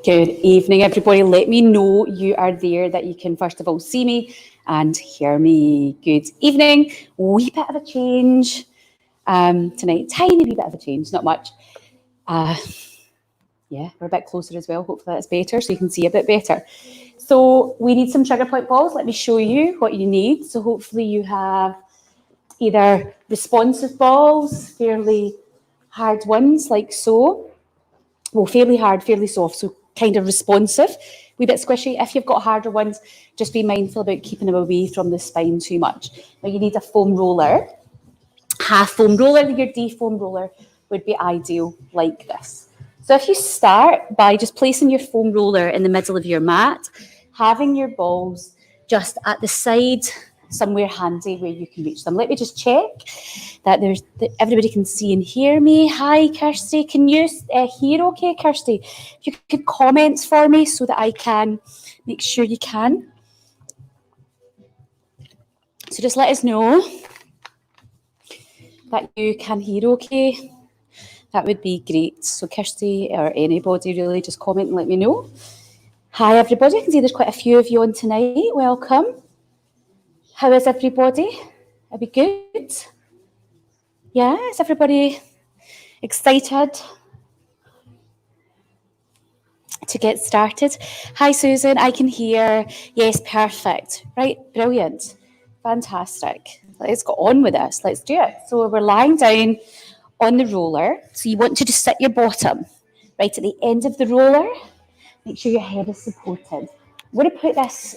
Good evening, everybody. Let me know you are there, that you can first of all see me and hear me. Good evening. Wee bit of a change tonight. Tiny wee bit of a change, not much. Yeah, we're a bit closer as well. Hopefully that's better, so you can see a bit better. So we need some trigger point balls. Let me show you what you need. So hopefully you have either responsive balls, fairly hard ones like so. Well, fairly hard, fairly soft, so kind of responsive, wee bit squishy. If you've got harder ones, just be mindful about keeping them away from the spine too much. Now you need a foam roller. Half foam roller, your D-foam roller would be ideal like this. So if you start by just placing your foam roller in the middle of your mat, having your balls just at the side, somewhere handy where you can reach them. Let me just check that everybody can see and hear me. Hi, Kirsty. Can you hear okay, Kirsty? If you could comment for me so that I can make sure you can. So just let us know that you can hear okay. That would be great. So Kirsty or anybody really, just comment and let me know. Hi, everybody. I can see there's quite a few of you on tonight. Welcome. How is everybody? Are we good? Yeah, is everybody excited to get started? Hi, Susan, I can hear. Yes, perfect. Right, brilliant. Fantastic. Let's go on with this. Let's do it. So we're lying down on the roller. So you want to just sit your bottom right at the end of the roller. Make sure your head is supported. I'm going to put this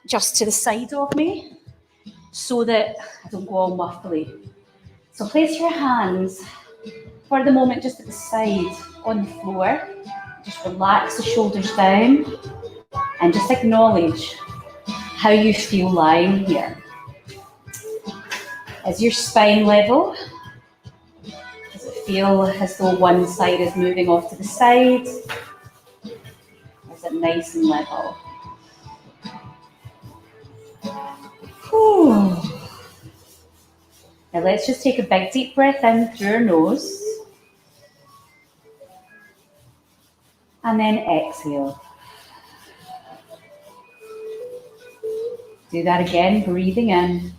just to the side of me so that I don't go all muffly. So place your hands for the moment just at the side on the floor. Just relax the shoulders down and just acknowledge how you feel lying here. Is your spine level? Does it feel as though one side is moving off to the side? Or is it nice and level? Whew. Now let's just take a big deep breath in through our nose. And then exhale. Do that again, breathing in.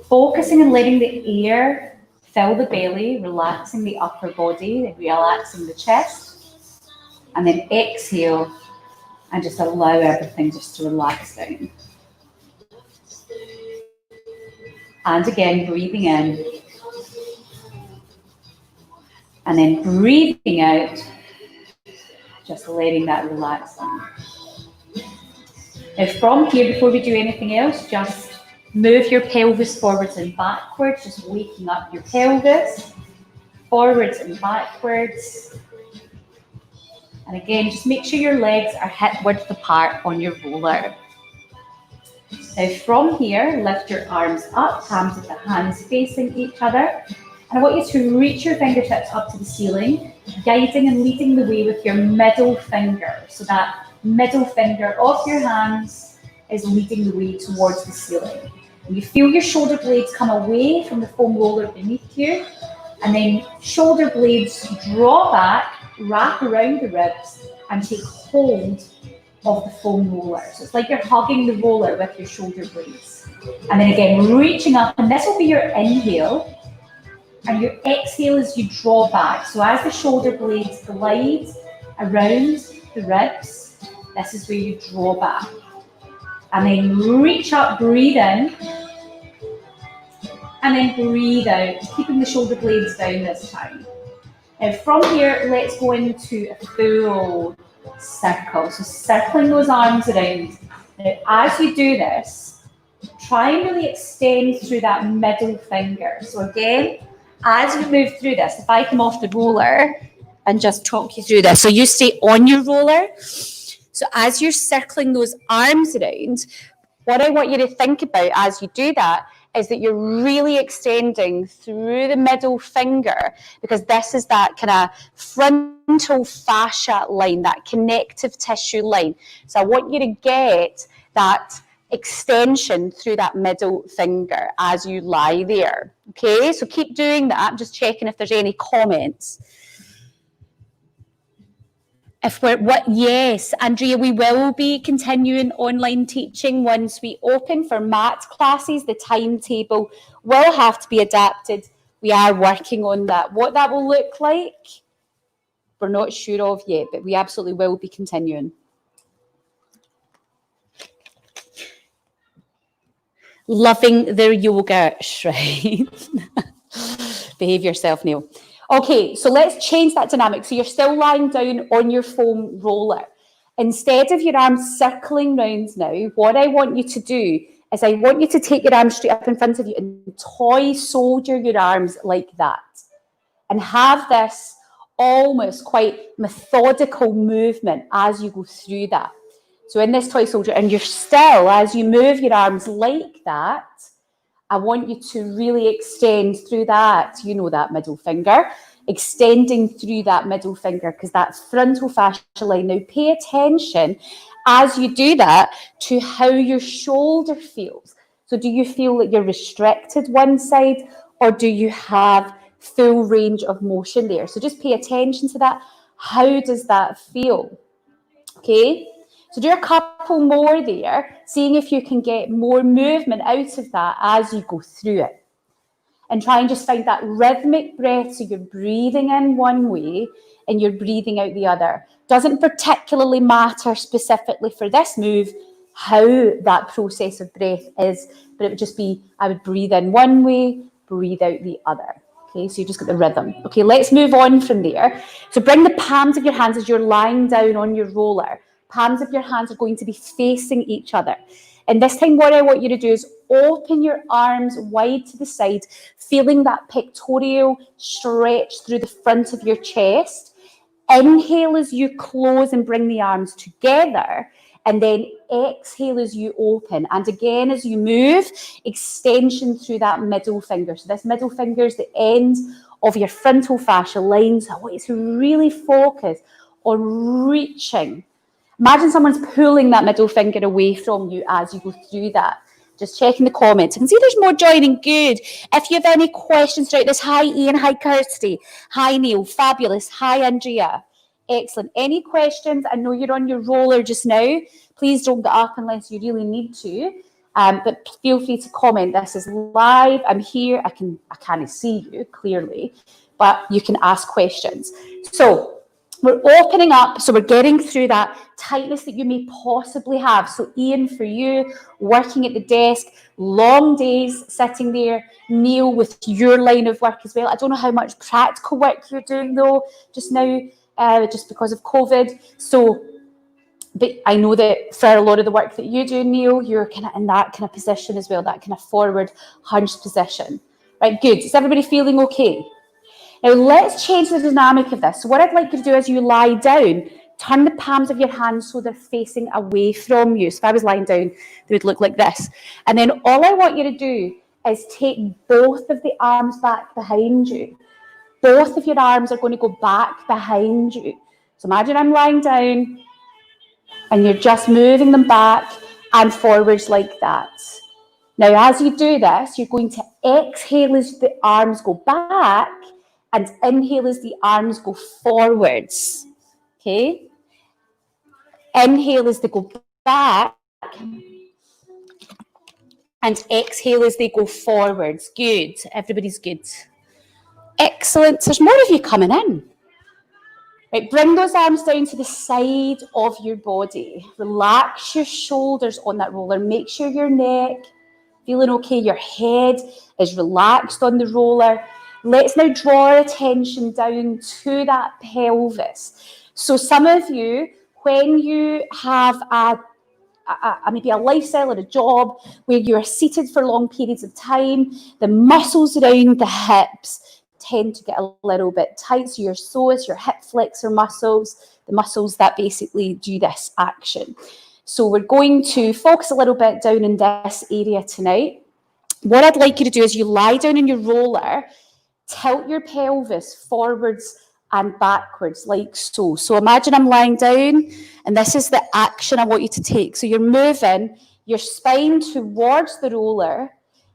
Focusing and letting the air fill the belly, relaxing the upper body, relaxing the chest. And then exhale and just allow everything just to relax down. And again, breathing in. And then breathing out, just letting that relax down. Now from here, before we do anything else, just move your pelvis forwards and backwards, just waking up your pelvis, forwards and backwards. And again, just make sure your legs are hip width apart on your roller. Now from here, lift your arms up, palms of the hands facing each other. And I want you to reach your fingertips up to the ceiling, guiding and leading the way with your middle finger. So that middle finger of your hands is leading the way towards the ceiling. And you feel your shoulder blades come away from the foam roller beneath you, and then shoulder blades draw back, wrap around the ribs, and take hold of the foam roller. So it's like you're hugging the roller with your shoulder blades. And then again, reaching up, and this will be your inhale, and your exhale as you draw back. So as the shoulder blades glide around the ribs, this is where you draw back. And then reach up, breathe in, and then breathe out, keeping the shoulder blades down this time. And from here, let's go into a full circle. So circling those arms around. Now, as you do this, try and really extend through that middle finger. So again, as we move through this, if I come off the roller and just talk you through this. So you stay on your roller. So as you're circling those arms around, what I want you to think about as you do that is that you're really extending through the middle finger, because this is that kind of frontal fascia line, that connective tissue line. So I want you to get that extension through that middle finger as you lie there. Okay, so keep doing that. I'm just checking if there's any comments. Yes, Andrea, we will be continuing online teaching once we open for mat classes. The timetable will have to be adapted. We are working on that. What that will look like, we're not sure of yet, but we absolutely will be continuing. Loving their yoga shrine. Behave yourself, Neil. Okay, so let's change that dynamic. So you're still lying down on your foam roller. Instead of your arms circling round now, what I want you to do is I want you to take your arms straight up in front of you and toy soldier your arms like that. And have this almost quite methodical movement as you go through that. So in this toy soldier, and you're still, as you move your arms like that, I want you to really extend through that, that middle finger, extending through that middle finger, because that's frontal fascia line. Now pay attention as you do that to how your shoulder feels. So do you feel that you're restricted one side, or do you have full range of motion there? So just pay attention to that. How does that feel? Okay. So do a couple more there, seeing if you can get more movement out of that as you go through it. And try and just find that rhythmic breath, so you're breathing in one way and you're breathing out the other. Doesn't particularly matter specifically for this move how that process of breath is, but it would just be, I would breathe in one way, breathe out the other. Okay, so you just got the rhythm. Okay, let's move on from there. So bring the palms of your hands as you're lying down on your roller. Palms of your hands are going to be facing each other. And this time what I want you to do is open your arms wide to the side, feeling that pectoral stretch through the front of your chest. Inhale as you close and bring the arms together, and then exhale as you open. And again, as you move, extension through that middle finger. So this middle finger is the end of your frontal fascia line. So I want you to really focus on reaching. Imagine someone's pulling that middle finger away from you as you go through that. Just checking the comments. I can see there's more joining. Good. If you have any questions throughout this, hi Ian, hi Kirsty, hi Neil, fabulous, hi Andrea. Excellent. Any questions? I know you're on your roller just now. Please don't get up unless you really need to. But feel free to comment. This is live. I'm here. I can't see you clearly, but you can ask questions. So we're opening up, so we're getting through that tightness that you may possibly have. So Ian, for you, working at the desk, long days sitting there. Neil, with your line of work as well. I don't know how much practical work you're doing though just now, just because of COVID. So, but I know that for a lot of the work that you do, Neil, you're kind of in that kind of position as well, that kind of forward hunched position. Right, good. Is everybody feeling okay? Now let's change the dynamic of this. So what I'd like you to do as you lie down, turn the palms of your hands so they're facing away from you. So if I was lying down, they would look like this. And then all I want you to do is take both of the arms back behind you. Both of your arms are going to go back behind you. So imagine I'm lying down and you're just moving them back and forwards like that. Now, as you do this, you're going to exhale as the arms go back and inhale as the arms go forwards. Okay? Inhale as they go back and exhale as they go forwards. Good. Everybody's good. Excellent. There's more of you coming in. Right, bring those arms down to the side of your body. Relax your shoulders on that roller. Make sure your neck feeling okay. Your head is relaxed on the roller. Let's now draw our attention down to that pelvis. So some of you, when you have maybe a lifestyle or a job where you are seated for long periods of time, the muscles around the hips tend to get a little bit tight. So your psoas, your hip flexor muscles, the muscles that basically do this action. So we're going to focus a little bit down in this area tonight. What I'd like you to do is you lie down in your roller, tilt your pelvis forwards and backwards like so. So imagine I'm lying down and this is the action I want you to take. So you're moving your spine towards the roller,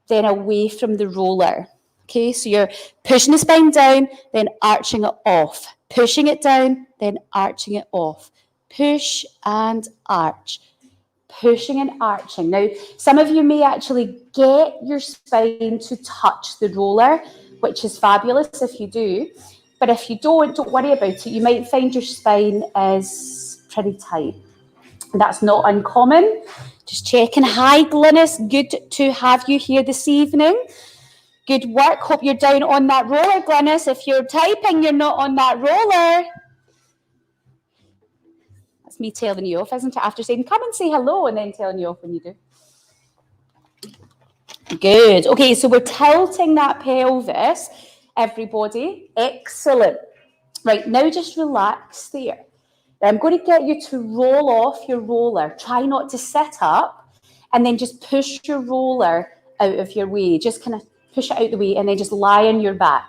then away from the roller. Okay, so you're pushing the spine down, then arching it off. Pushing it down, then arching it off. Push and arch. Pushing and arching. Now, some of you may actually get your spine to touch the roller, which is fabulous if you do. But if you don't worry about it. You might find your spine is pretty tight. That's not uncommon. Just checking. Hi, Glynis. Good to have you here this evening. Good work. Hope you're down on that roller, Glynis. If you're typing, you're not on that roller. That's me telling you off, isn't it? After saying, come and say hello, and then telling you off when you do. Good. Okay, so we're tilting that pelvis, everybody. Excellent. Right, now just relax there. I'm going to get you to roll off your roller. Try not to sit up, and then just push your roller out of your way. Just kind of push it out the way, and then just lie on your back.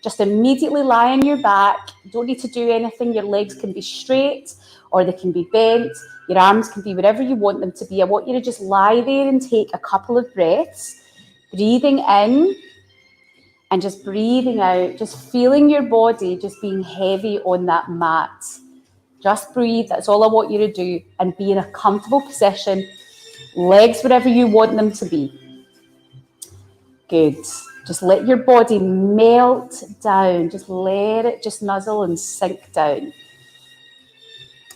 Just immediately lie on your back. You don't need to do anything. Your legs can be straight, or they can be bent. Your arms can be wherever you want them to be. I want you to just lie there and take a couple of breaths. Breathing in and just breathing out. Just feeling your body just being heavy on that mat. Just breathe. That's all I want you to do. And be in a comfortable position. Legs wherever you want them to be. Good. Just let your body melt down. Just let it just nuzzle and sink down.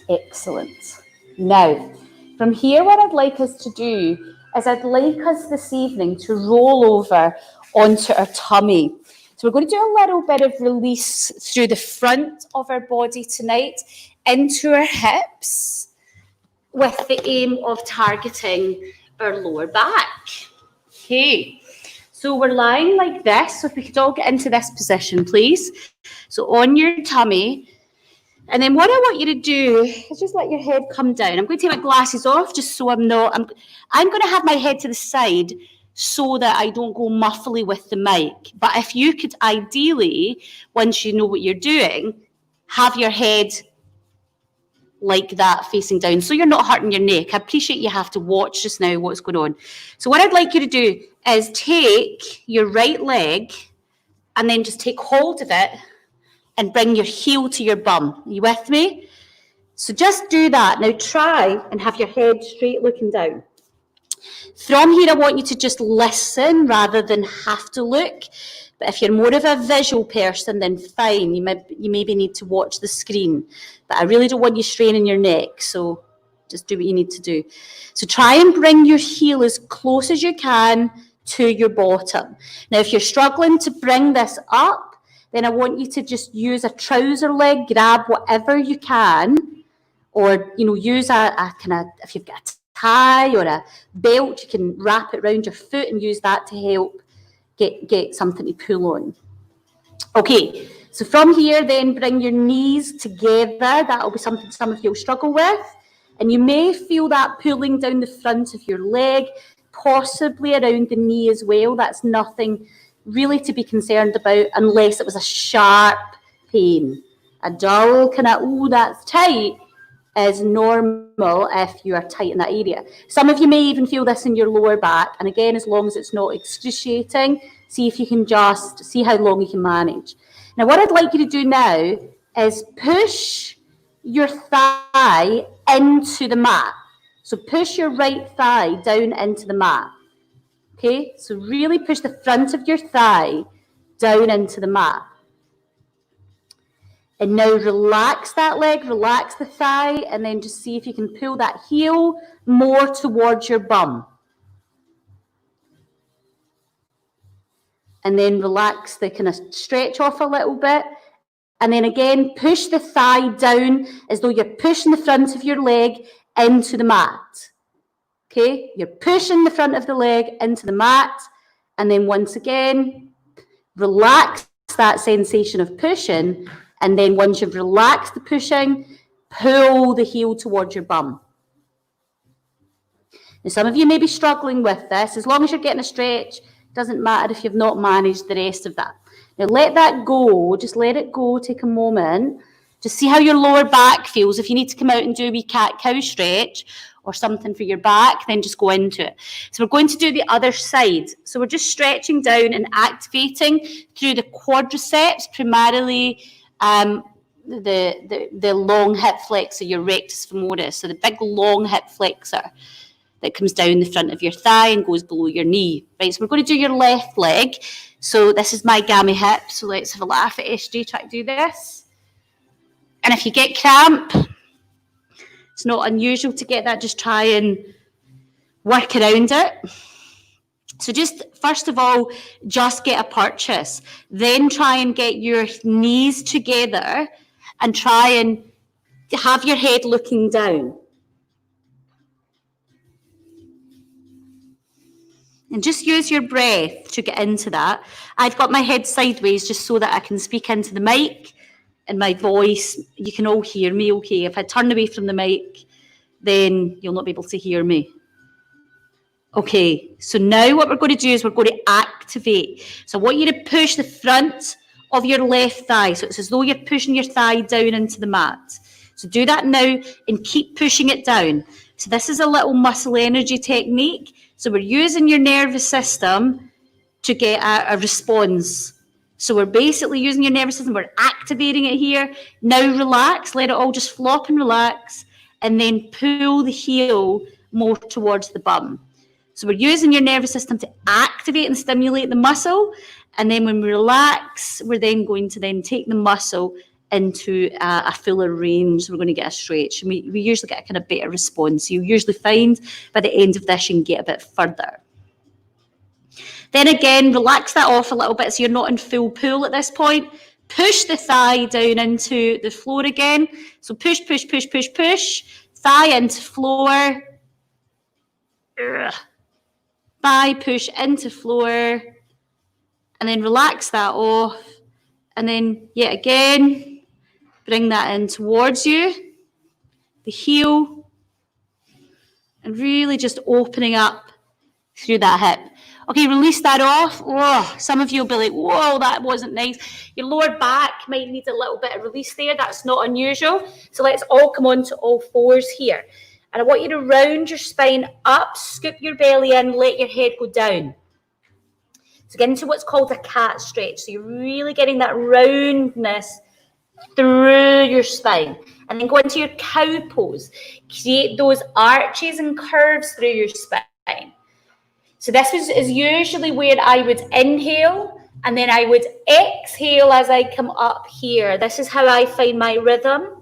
Excellent. Now, from here, what I'd like us to do is I'd like us this evening to roll over onto our tummy. So we're going to do a little bit of release through the front of our body tonight into our hips with the aim of targeting our lower back. Okay, so we're lying like this. So if we could all get into this position, please. So on your tummy. And then what I want you to do is just let your head come down. I'm going to take my glasses off just so I'm going to have my head to the side so that I don't go muffly with the mic. But if you could ideally, once you know what you're doing, have your head like that facing down so you're not hurting your neck. I appreciate you have to watch just now what's going on. So what I'd like you to do is take your right leg and then just take hold of it and bring your heel to your bum. Are you with me? So just do that. Now try and have your head straight looking down. From here, I want you to just listen rather than have to look. But if you're more of a visual person, then fine. You maybe need to watch the screen. But I really don't want you straining your neck. So just do what you need to do. So try and bring your heel as close as you can to your bottom. Now, if you're struggling to bring this up, then I want you to just use a trouser leg, grab whatever you can, or, use a kind of, if you've got a tie or a belt, you can wrap it around your foot and use that to help get something to pull on. Okay, so from here, then bring your knees together. That'll be something some of you will struggle with. And you may feel that pulling down the front of your leg, possibly around the knee as well. That's nothing really to be concerned about unless it was a sharp pain. A dull kind of, that's tight, is normal if you are tight in that area. Some of you may even feel this in your lower back. And again, as long as it's not excruciating, see if you can just see how long you can manage. Now, what I'd like you to do now is push your thigh into the mat. So push your right thigh down into the mat. Okay, so really push the front of your thigh down into the mat. And now relax that leg, relax the thigh, and then just see if you can pull that heel more towards your bum. And then relax the kind of stretch off a little bit. And then again, push the thigh down as though you're pushing the front of your leg into the mat. Okay, you're pushing the front of the leg into the mat. And then once again, relax that sensation of pushing. And then once you've relaxed the pushing, pull the heel towards your bum. Now, some of you may be struggling with this. As long as you're getting a stretch, it doesn't matter if you've not managed the rest of that. Now, let that go. Just let it go. Take a moment. Just see how your lower back feels. If you need to come out and do a wee cat-cow stretch, or something for your back, then just go into it. So we're going to do the other side. So we're just stretching down and activating through the quadriceps, primarily the long hip flexor, your rectus femoris, so the big long hip flexor that comes down the front of your thigh and goes below your knee. Right, so we're going to do your left leg. So this is my gammy hip, so let's have a laugh at SJ, try to do this. And if you get cramp, it's not unusual to get that, just try and work around it. So just, first of all, just get a purchase. Then try and get your knees together and try and have your head looking down. And just use your breath to get into that. I've got my head sideways just so that I can speak into the mic and my voice. You can all hear me okay. If I turn away from the mic, then you'll not be able to hear me. Okay, so now what we're going to do is we're going to activate. So I want you to push the front of your left thigh. So it's as though you're pushing your thigh down into the mat. So do that now and keep pushing it down. So this is a little muscle energy technique. So we're using your nervous system to get a response. So we're basically using your nervous system. We're activating it here. Now relax, let it all just flop and relax, and then pull the heel more towards the bum. So we're using your nervous system to activate and stimulate the muscle. And then when we relax, we're then going to then take the muscle into a fuller range. We're going to get a stretch. And we usually get a kind of better response. You usually find by the end of this, you can get a bit further. Then again, relax that off a little bit so you're not in full pull at this point. Push the thigh down into the floor again. So push, push, push, push, push. Thigh into floor. Thigh push into floor. And then relax that off. And then yet again, bring that in towards you. The heel. And really just opening up through that hip. Okay, release that off. Oh, some of you will be like, whoa, that wasn't nice. Your lower back might need a little bit of release there. That's not unusual. So let's all come on to all fours here. And I want you to round your spine up, scoop your belly in, let your head go down. So get into what's called a cat stretch. So you're really getting that roundness through your spine. And then go into your cow pose. Create those arches and curves through your spine. So this is usually where I would inhale and then I would exhale as I come up here. This is how I find my rhythm.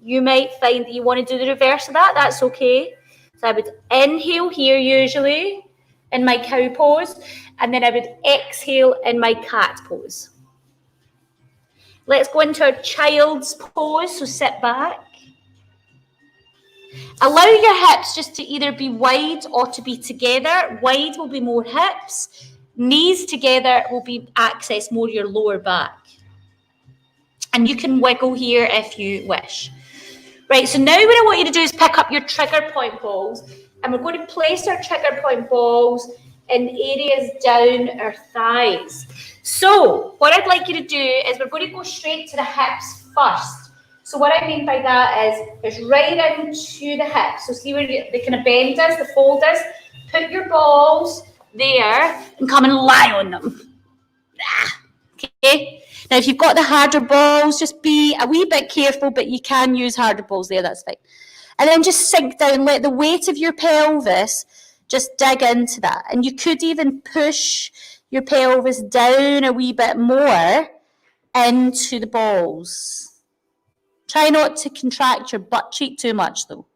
You might find that you want to do the reverse of that. That's okay. So I would inhale here usually in my cow pose, and then I would exhale in my cat pose. Let's go into our child's pose. So sit back. Allow your hips just to either be wide or to be together. Wide will be more hips. Knees together will be access more your lower back. And you can wiggle here if you wish. Right, so now what I want you to do is pick up your trigger point balls. And we're going to place our trigger point balls in areas down our thighs. So what I'd like you to do is we're going to go straight to the hips first. So what I mean by that is right into the hips. So see where the kind of bend is, the fold is. Put your balls there and come and lie on them. Okay. Now if you've got the harder balls, just be a wee bit careful, but you can use harder balls there, that's fine. And then just sink down, let the weight of your pelvis just dig into that. And you could even push your pelvis down a wee bit more into the balls. Try not to contract your butt cheek too much though.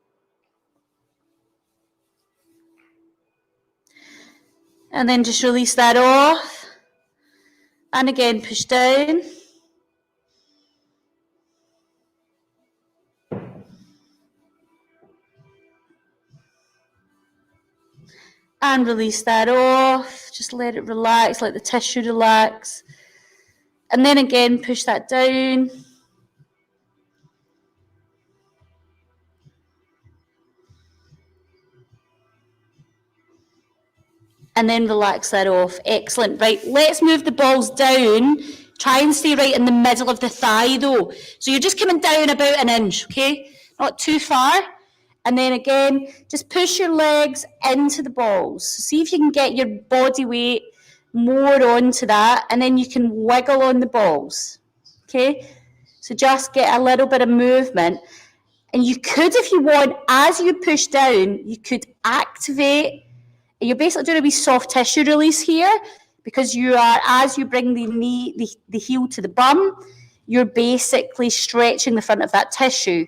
And then just release that off. And again, push down. And release that off. Just let it relax, let the tissue relax. And then again, push that down. And then relax that off. Excellent. Right, let's move the balls down. Try and stay right in the middle of the thigh though. So you're just coming down about an inch, okay? Not too far. And then again, just push your legs into the balls. See if you can get your body weight more onto that, and then you can wiggle on the balls. Okay? So just get a little bit of movement. And you could, if you want, as you push down, you could activate. You're basically doing a wee soft tissue release here, because you are, as you bring the heel to the bum, you're basically stretching the front of that tissue.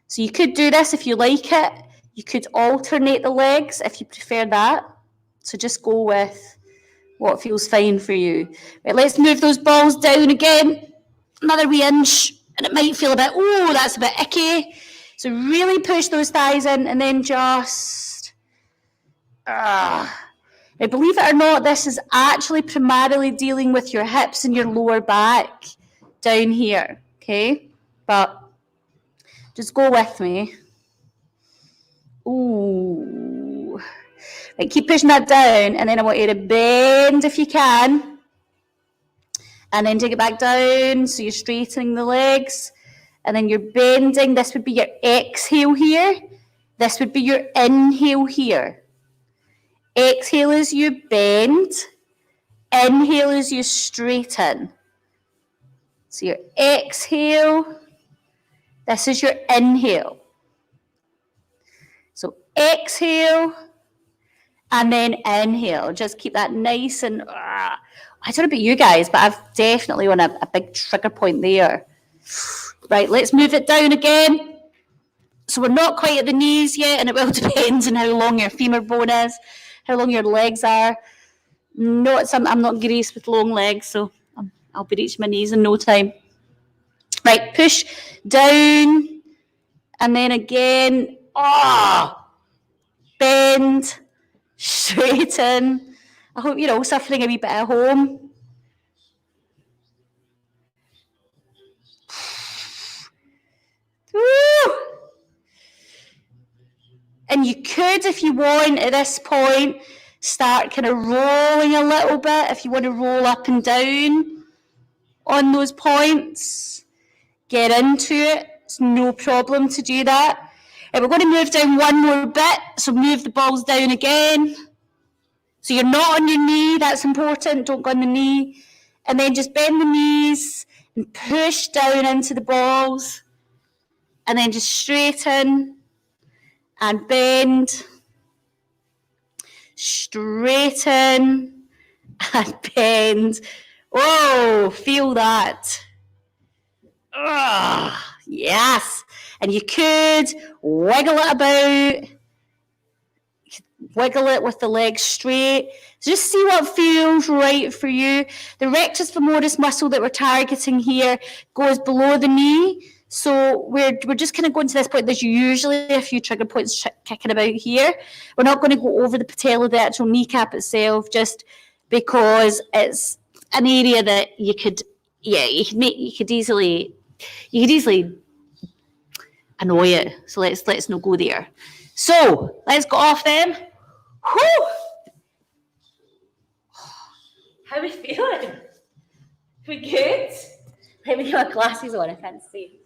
So you could do this if you like it. You could alternate the legs if you prefer that. So just go with what feels fine for you. Right, let's move those balls down again. Another wee inch, and it might feel a bit, oh, that's a bit icky. So really push those thighs in, and then just, now, believe it or not, this is actually primarily dealing with your hips and your lower back down here, okay? But just go with me. Ooh. Right, keep pushing that down, and then I want you to bend if you can. And then take it back down, so you're straightening the legs. And then you're bending. This would be your exhale here. This would be your inhale here. Exhale as you bend. Inhale as you straighten. So your exhale. This is your inhale. So exhale. And then inhale. Just keep that nice and... I don't know about you guys, but I've definitely on a big trigger point there. Right, let's move it down again. So we're not quite at the knees yet, and it will depend on how long your femur bone is, how long your legs are. I'm not greased with long legs, so I'll be reaching my knees in no time. Right, push down, and then again, bend, straighten. I hope you're all suffering a wee bit at home. Woo! And you could, if you want, at this point, start kind of rolling a little bit. If you want to roll up and down on those points, get into it. It's no problem to do that. Right, we're going to move down one more bit. So move the balls down again. So you're not on your knee. That's important. Don't go on the knee. And then just bend the knees and push down into the balls. And then just straighten and bend. Straighten and bend. Oh, feel that. Yes. And you could wiggle it about. Wiggle it with the legs straight. Just see what feels right for you. The rectus femoris muscle that we're targeting here goes below the knee. So we're just kind of going to this point. There's usually a few trigger points kicking about here. We're not going to go over the patella, the actual kneecap itself, just because it's an area that you could easily annoy it. So let's not go there. So let's go off them. Whew. How are we feeling? We good? Let me get my glasses on. I can't see.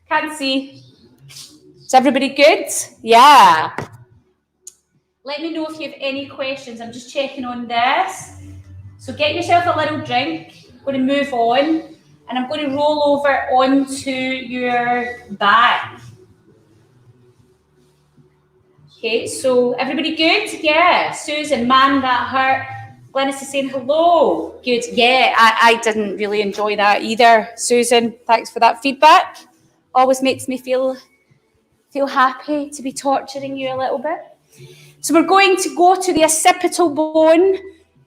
Can't see. Is everybody good? Yeah. Let me know if you have any questions. I'm just checking on this. So get yourself a little drink. I'm going to move on. And I'm going to roll over onto your back. Okay, so everybody good? Yeah. Susan, man, that hurt. Glennis is saying hello. Good. Yeah, I didn't really enjoy that either. Susan, thanks for that feedback. Always makes me feel happy to be torturing you a little bit. So we're going to go to the occipital bone.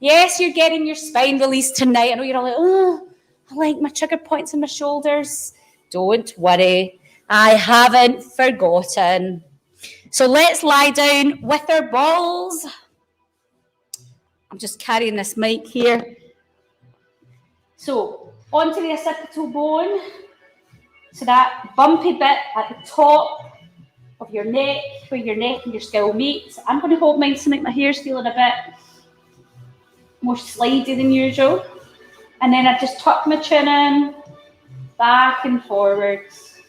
Yes, you're getting your spine released tonight. I know you're all like, oh, I like my trigger points in my shoulders. Don't worry. I haven't forgotten. So let's lie down with our balls. I'm just carrying this mic here. So onto the occipital bone. So that bumpy bit at the top of your neck, where your neck and your skull meet. I'm going to hold mine to make my hair's feeling a bit more slidey than usual. And then I just tuck my chin in, back and forwards.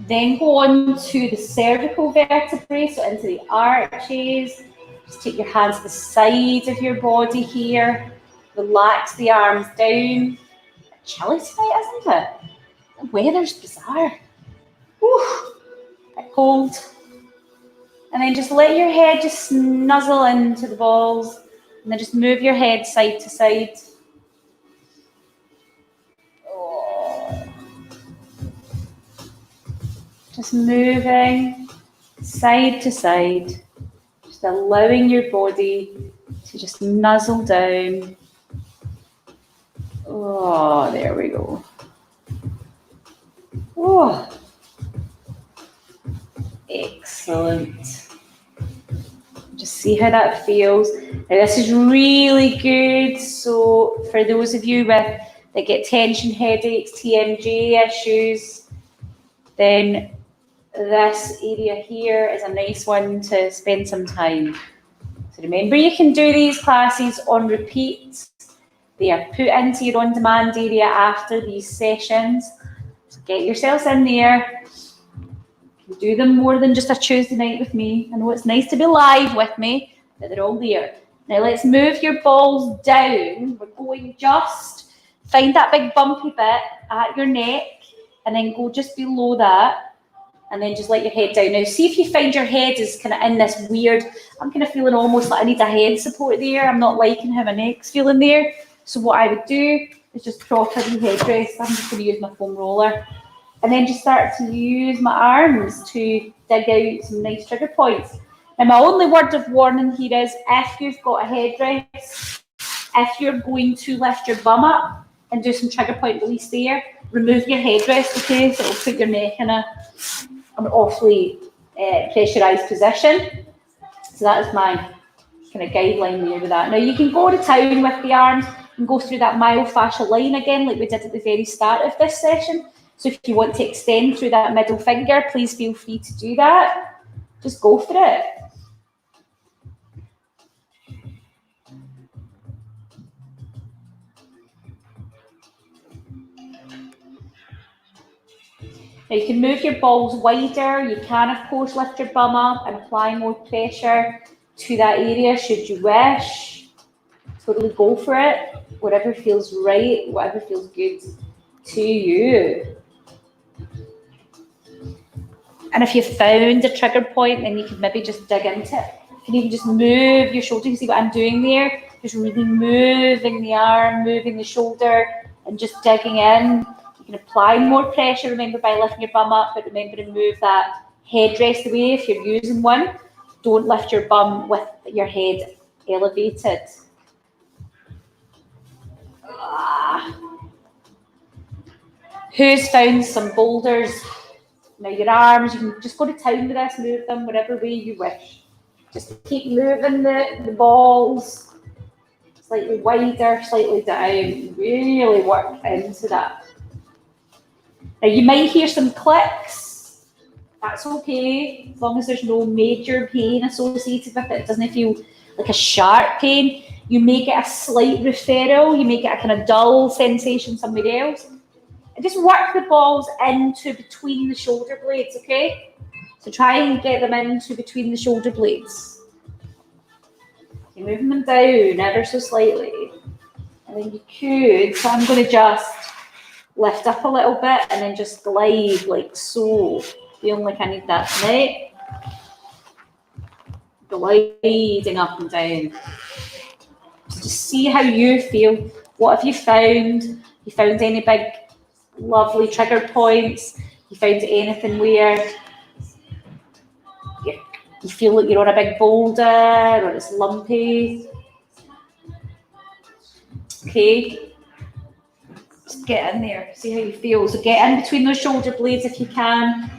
Then go on to the cervical vertebrae, so into the arches. Just take your hands to the side of your body here. Relax the arms down. Chilly tonight, isn't it? The weather's bizarre. Whew, bit cold. And then just let your head just nuzzle into the balls. And then just move your head side to side. Just moving side to side. Just allowing your body to just nuzzle down. Oh, there we go. Oh, excellent. Just see how that feels. Now this is really good. So for those of you that get tension headaches, TMJ issues, then this area here is a nice one to spend some time. So remember, you can do these classes on repeat. They are put into your on-demand area after these sessions. So get yourselves in there. You can do them more than just a Tuesday night with me. I know it's nice to be live with me, but they're all there. Now let's move your balls down. We're going just find that big bumpy bit at your neck and then go just below that. And then just let your head down. Now, see if you find your head is kind of in this weird, I'm kind of feeling almost like I need a head support there. I'm not liking how my neck's feeling there. So what I would do is just properly headrest. I'm just going to use my foam roller. And then just start to use my arms to dig out some nice trigger points. And my only word of warning here is if you've got a headrest, if you're going to lift your bum up and do some trigger point release there, remove your headrest, okay? So it'll put your neck in an awfully pressurised position. So that is my kind of guideline there with that. Now you can go to town with the arms and go through that myofascial line again like we did at the very start of this session. So if you want to extend through that middle finger, please feel free to do that. Just go for it. Now you can move your balls wider. You can, of course, lift your bum up and apply more pressure to that area should you wish. Totally go for it. Whatever feels right, whatever feels good to you. And if you've found a trigger point, then you can maybe just dig into it. You can even just move your shoulder. You see what I'm doing there? Just really moving the arm, moving the shoulder, and just digging in. You can apply more pressure, remember, by lifting your bum up, but remember to move that headrest away if you're using one. Don't lift your bum with your head elevated. Who's found some boulders? Now your arms, you can just go to town with this, move them whatever way you wish. Just keep moving the balls slightly wider, slightly down. Really work into that. Now you might hear some clicks. That's okay, as long as there's no major pain associated with it. It doesn't feel like a sharp pain. You may get a slight referral. You may get a kind of dull sensation somewhere else. And just work the balls into between the shoulder blades, okay? So try and get them into between the shoulder blades. You're moving them down ever so slightly. And then you could, so I'm going to just lift up a little bit and then just glide like so. Feeling like I need that tonight. Gliding up and down. So just see how you feel. What have you found? You found any big lovely trigger points? You found anything where you feel like you're on a big boulder or it's lumpy? Okay, just get in there, see how you feel. So get in between those shoulder blades if you can.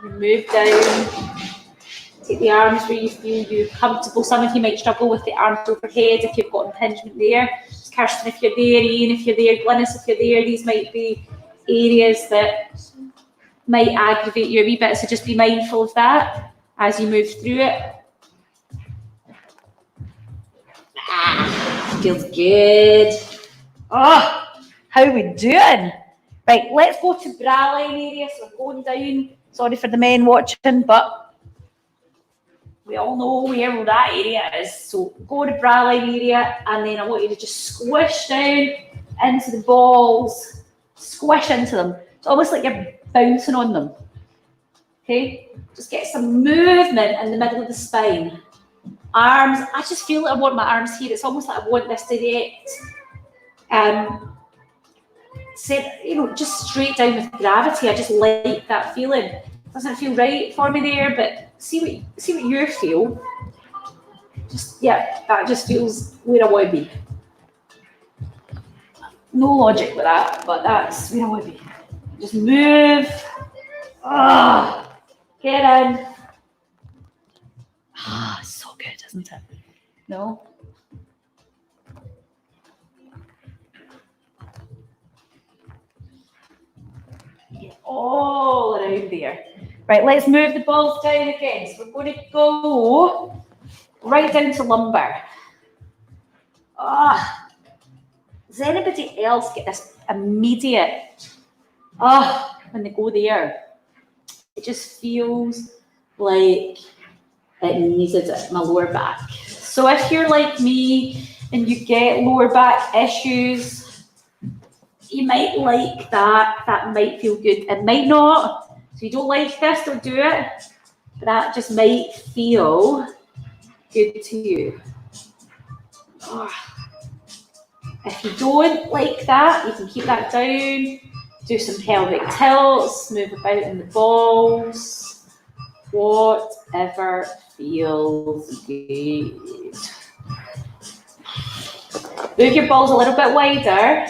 Move down. Take the arms where you feel you're comfortable. Some of you might struggle with the arms overhead if you've got impingement there. Kirsten, if you're there, Ian, if you're there, Glynis, if you're there, these might be areas that might aggravate you a wee bit, so just be mindful of that as you move through it. Feels good. Oh, how are we doing? Right, Right, let's go to bra line area. So we're going down. Sorry for the men watching, but we all know where that area is. So go to bra line area, and then I want you to just squish down into the balls. Squish into them. It's almost like you're bouncing on them. Okay? Just get some movement in the middle of the spine. Arms, I just feel like I want my arms here. It's almost like I want this direct. Just straight down with gravity. I just like that feeling. Doesn't feel right for me there, but see what you feel. That just feels where I want to be. No logic with that, but that's where I want to be. Just move. Get in. So good, isn't it? No? Get all around there. Right, let's move the balls down again. So we're going to go right down to lumbar. Does anybody else get this immediate, when they go there? It just feels like it needed my lower back. So if you're like me and you get lower back issues, you might like that. That might feel good. It might not. So you don't like this, don't do it. But that just might feel good to you. If you don't like that, you can keep that down. Do some pelvic tilts, move about in the balls. Whatever feels good. Move your balls a little bit wider.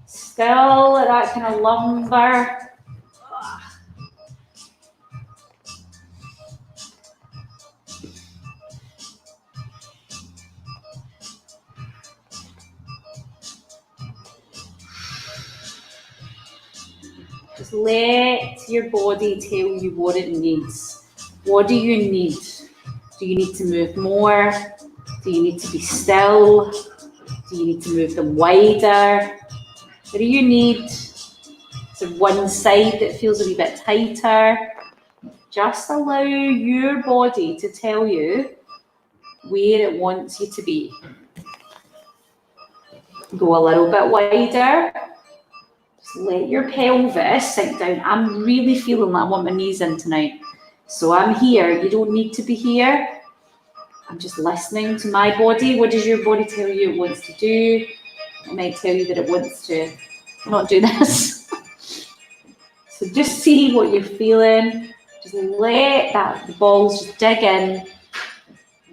Still that kind of lumbar. Just let your body tell you what it needs. What do you need? Do you need to move more? Do you need to be still? Do you need to move them wider? What do you need? Is there one side that feels a wee bit tighter? Just allow your body to tell you where it wants you to be. Go a little bit wider. Just let your pelvis sink down. I'm really feeling that I want my knees in tonight. So I'm here. You don't need to be here. I'm just listening to my body. What does your body tell you it wants to do? It might tell you that it wants to not do this. So just see what you're feeling. Just let the balls just dig in.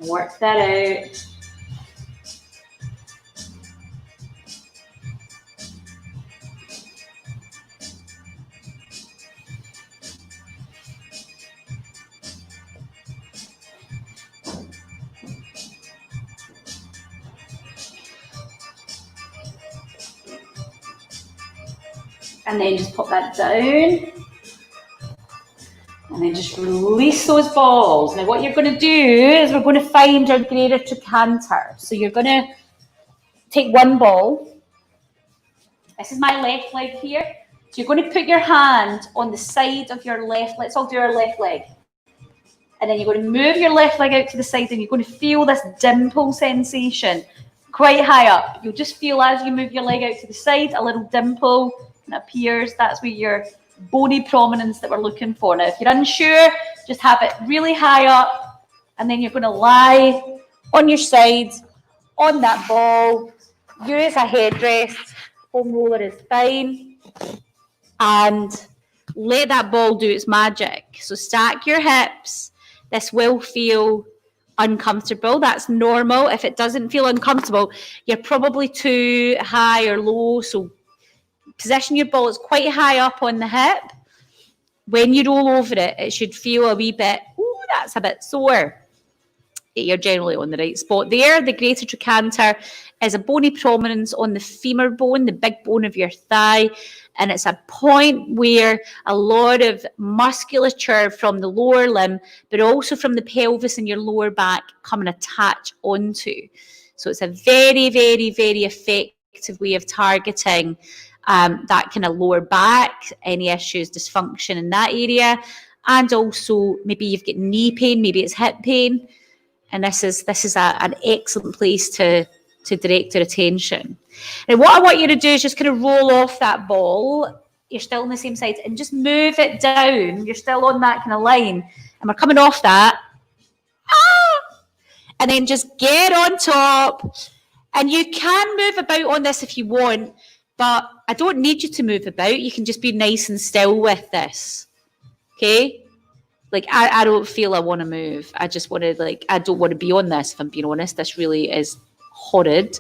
Work that out. And then just pop that down. And then just release those balls. Now what you're going to do is we're going to find our greater trochanter. So you're going to take one ball. This is my left leg here. So you're going to put your hand on the side of your left. Let's all do our left leg. And then you're going to move your left leg out to the side and you're going to feel this dimple sensation quite high up. You'll just feel as you move your leg out to the side, a little dimple appears. That's where your bony prominence that we're looking for. Now, if you're unsure, just have it really high up, and then you're going to lie on your side on that ball. Use a headrest. Foam roller is fine. And let that ball do its magic. So stack your hips. This will feel uncomfortable. That's normal. If it doesn't feel uncomfortable, you're probably too high or low. So position your ball. It's quite high up on the hip. When you roll over it, it should feel a wee bit, that's a bit sore. You're generally on the right spot there. The greater trochanter is a bony prominence on the femur bone, the big bone of your thigh. And it's a point where a lot of musculature from the lower limb, but also from the pelvis and your lower back come and attach onto. So it's a very, very, very effective way of targeting that kind of lower back, any issues, dysfunction in that area. And also maybe you've got knee pain, maybe it's hip pain. And this is an excellent place to direct your attention. Now, what I want you to do is just kind of roll off that ball. You're still on the same side and just move it down. You're still on that kind of line. And we're coming off that. And then just get on top. And you can move about on this if you want, but I don't need you to move about. You can just be nice and still with this. Okay? Like, I don't feel I want to move. I just want to, I don't want to be on this, if I'm being honest. This really is horrid.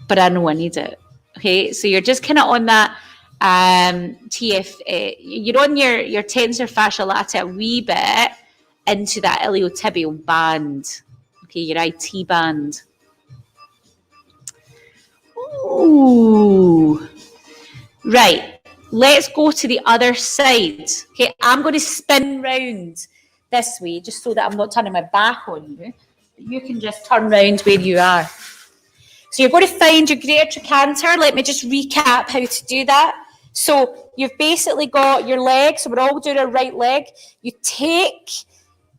But I know I need it. Okay? So you're just kind of on that you're on your tensor fascia lata a wee bit into that iliotibial band. Okay, your IT band. Ooh. Right. Let's go to the other side. Okay, I'm going to spin round this way just so that I'm not turning my back on you. You can just turn round where you are. So you're going to find your greater trochanter. Let me just recap how to do that. So you've basically got your leg. So we're all doing our right leg. You take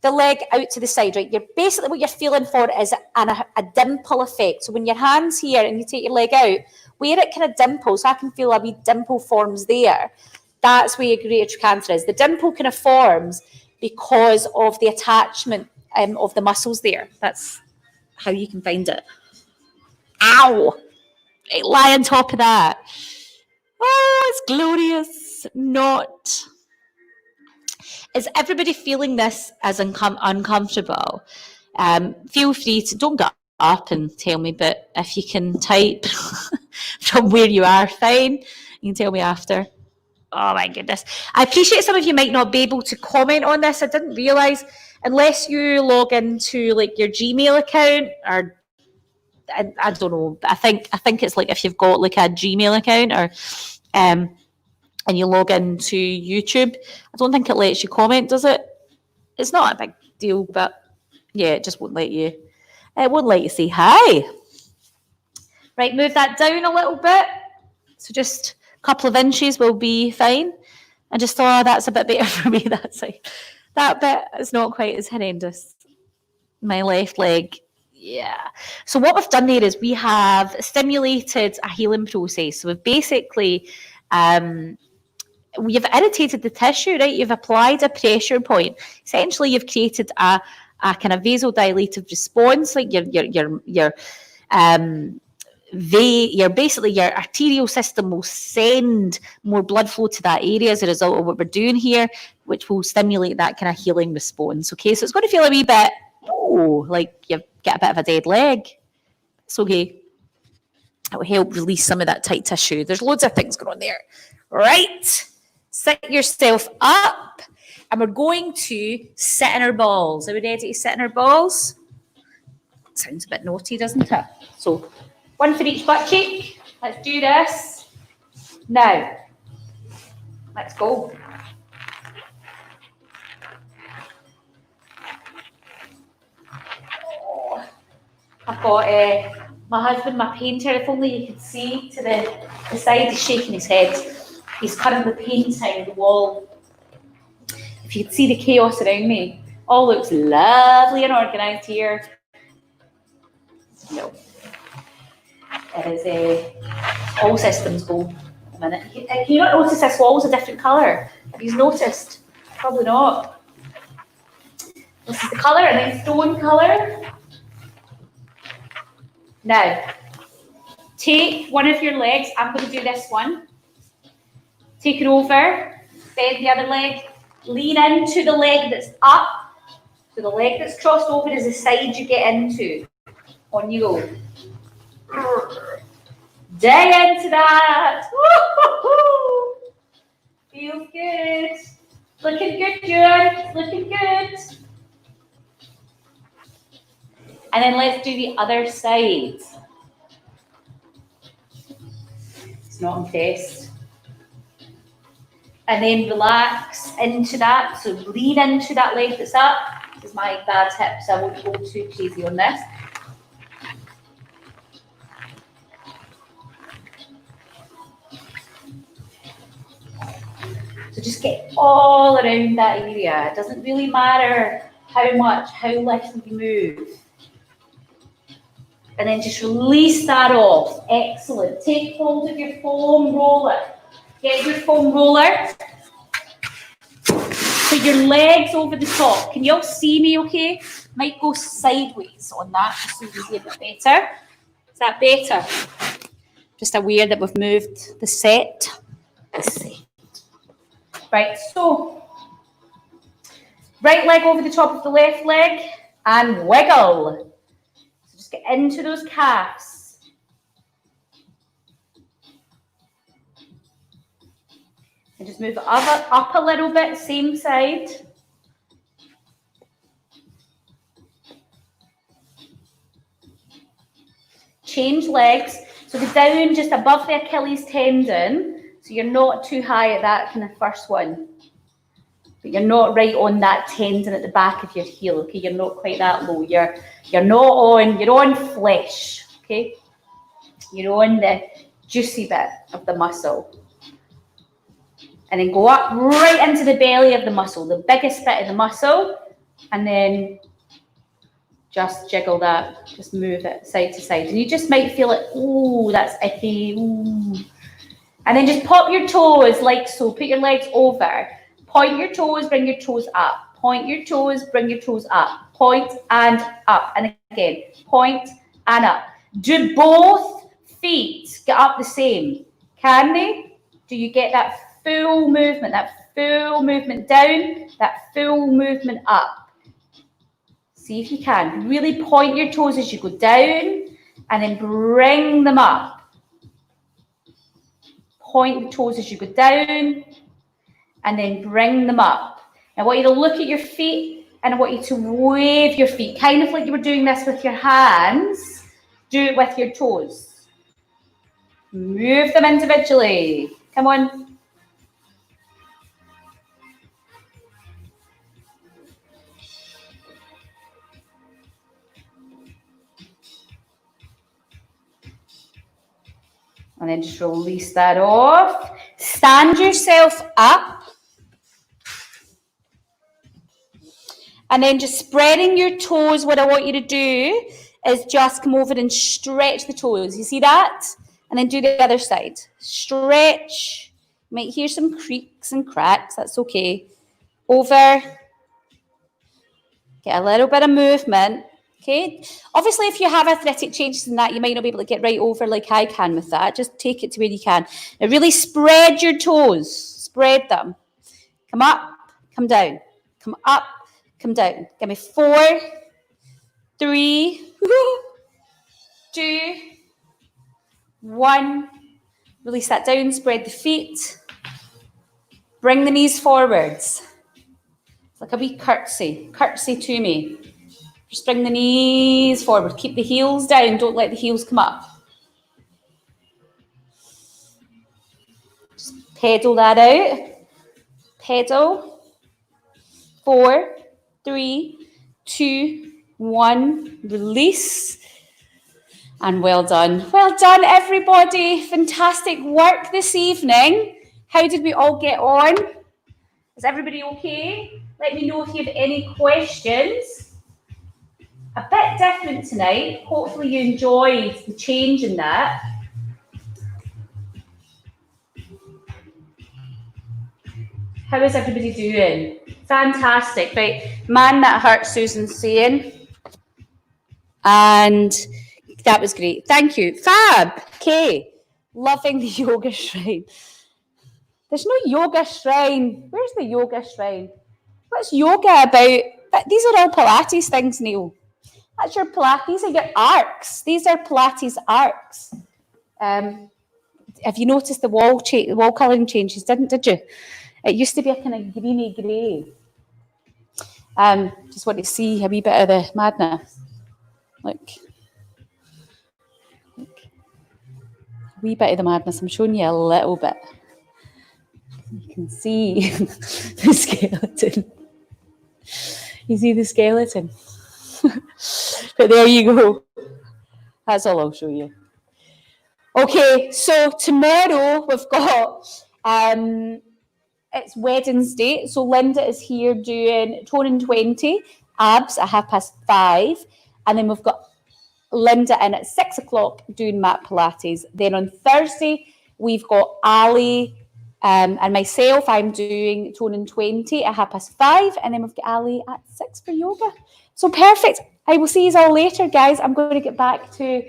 the leg out to the side, right? You're basically, what you're feeling for is a dimple effect. So when your hand's here and you take your leg out, where it kind of dimples, so I can feel a wee dimple forms there. That's where your greater trochanter is. The dimple kind of forms because of the attachment of the muscles there. That's how you can find it. Ow! Right, lie on top of that. Oh, it's glorious. Not. Is everybody feeling this as uncomfortable? Feel free to, don't get up and tell me, but if you can type from where you are, fine. You can tell me after. Oh my goodness. I appreciate some of you might not be able to comment on this. I didn't realise, unless you log into like your Gmail account, or I don't know. I think it's like if you've got like a Gmail account or and you log into YouTube, I don't think it lets you comment, does it? It's not a big deal, but yeah, it just won't let you. It won't let you say hi. Right, move that down a little bit. So just a couple of inches will be fine. I just thought, that's a bit better for me. That's like, that bit is not quite as horrendous. My left leg, yeah. So what we've done there is we have stimulated a healing process. So we've basically, you've irritated the tissue, right? You've applied a pressure point. Essentially, you've created a kind of vasodilative response, like basically your arterial system will send more blood flow to that area as a result of what we're doing here, which will stimulate that kind of healing response. Okay, so it's going to feel a wee bit, like you've got a bit of a dead leg. It's okay. It will help release some of that tight tissue. There's loads of things going on there. Right, sit yourself up, and we're going to sit in our balls. Are we ready to sit in our balls? Sounds a bit naughty, doesn't it? So one for each butt cheek. Let's do this. Now, let's go. Oh, I've got my husband, my painter. If only you could see to the side, he's shaking his head. He's currently painting the wall. If you could see the chaos around me, all looks lovely and organised here. No. It is all systems go at the minute. Can you not notice this wall's a different colour? Have you noticed? Probably not. This is the colour, and then stone colour. Now, take one of your legs. I'm going to do this one. Take it over, bend the other leg, lean into the leg that's up. So the leg that's crossed over is the side you get into. On you go. Dig into that. Woo-hoo-hoo. Feels good. Looking good, June. Looking good. And then let's do the other side. It's not impressed. And then relax into that. So lean into that leg that's up. This is my bad hip, so I won't go too crazy on this. So just get all around that area. It doesn't really matter how much, how little you move. And then just release that off. Excellent. Take hold of your foam roller. Get your foam roller. Put your legs over the top. Can you all see me okay? Might go sideways on that just so you can see a bit better. Is that better? Just aware that we've moved the set. Right, so right leg over the top of the left leg and wiggle. So just get into those calves. And just move it up a little bit, same side. Change legs. So go down just above the Achilles tendon. So you're not too high at that kind of first one. But you're not right on that tendon at the back of your heel, okay? You're not quite that low. You're on flesh, okay? You're on the juicy bit of the muscle. And then go up right into the belly of the muscle, the biggest bit of the muscle, and then just jiggle that, just move it side to side. And you just might feel it, ooh, that's icky, ooh. And then just pop your toes like so, put your legs over. Point your toes, bring your toes up. Point your toes, bring your toes up. Point and up. And again, point and up. Do both feet get up the same? Can they? Do you get that full movement down, that full movement up? See if you can. Really point your toes as you go down and then bring them up. Point the toes as you go down and then bring them up. I want you to look at your feet and I want you to wave your feet, kind of like you were doing this with your hands. Do it with your toes. Move them individually. Come on. And then just release that off. Stand yourself up. And then just spreading your toes, what I want you to do is just come over and stretch the toes. You see that? And then do the other side. Stretch. You might hear some creaks and cracks. That's okay. Over. Get a little bit of movement. Okay. Obviously, if you have arthritic changes in that, you might not be able to get right over like I can with that. Just take it to where you can. Now really spread your toes. Spread them. Come up, come down. Come up, come down. Give me 4, 3, 2, 1. Release that down. Spread the feet. Bring the knees forwards. It's like a wee curtsy. Curtsy to me. Just bring the knees forward. Keep the heels down. Don't let the heels come up. Just pedal that out. Pedal. 4, 3, 2, 1. Release. And well done. Well done, everybody. Fantastic work this evening. How did we all get on? Is everybody okay? Let me know if you have any questions. A bit different tonight. Hopefully you enjoyed the change in that. How is everybody doing? Fantastic. Right. Man, that hurt, Susan's saying. And that was great. Thank you. Fab. Okay. Loving the yoga shrine. There's no yoga shrine. Where's the yoga shrine? What's yoga about? These are all Pilates things, Neil. That's your Pilates. These are your arcs. These are Pilates arcs. Have you noticed the wall colouring changes? Did you? It used to be a kind of greeny grey. Just want to see a wee bit of the madness. Look. A wee bit of the madness. I'm showing you a little bit. You can see the skeleton. You see the skeleton? But there you go. That's all I'll show you. Okay, so tomorrow we've got it's Wednesday, so Linda is here doing Tone 20, abs at 5:30, and then we've got Linda in at 6 o'clock doing mat Pilates. Then on Thursday, we've got Ali and myself. I'm doing Tone 20 at 5:30, and then we've got Ali at 6 for yoga. So perfect. I will see you all later, guys. I'm going to get back to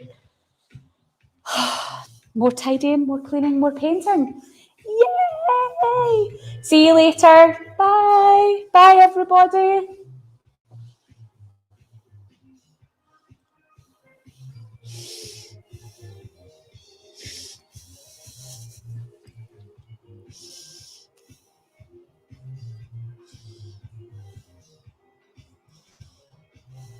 more tidying, more cleaning, more painting. Yay! See you later. Bye. Bye, everybody.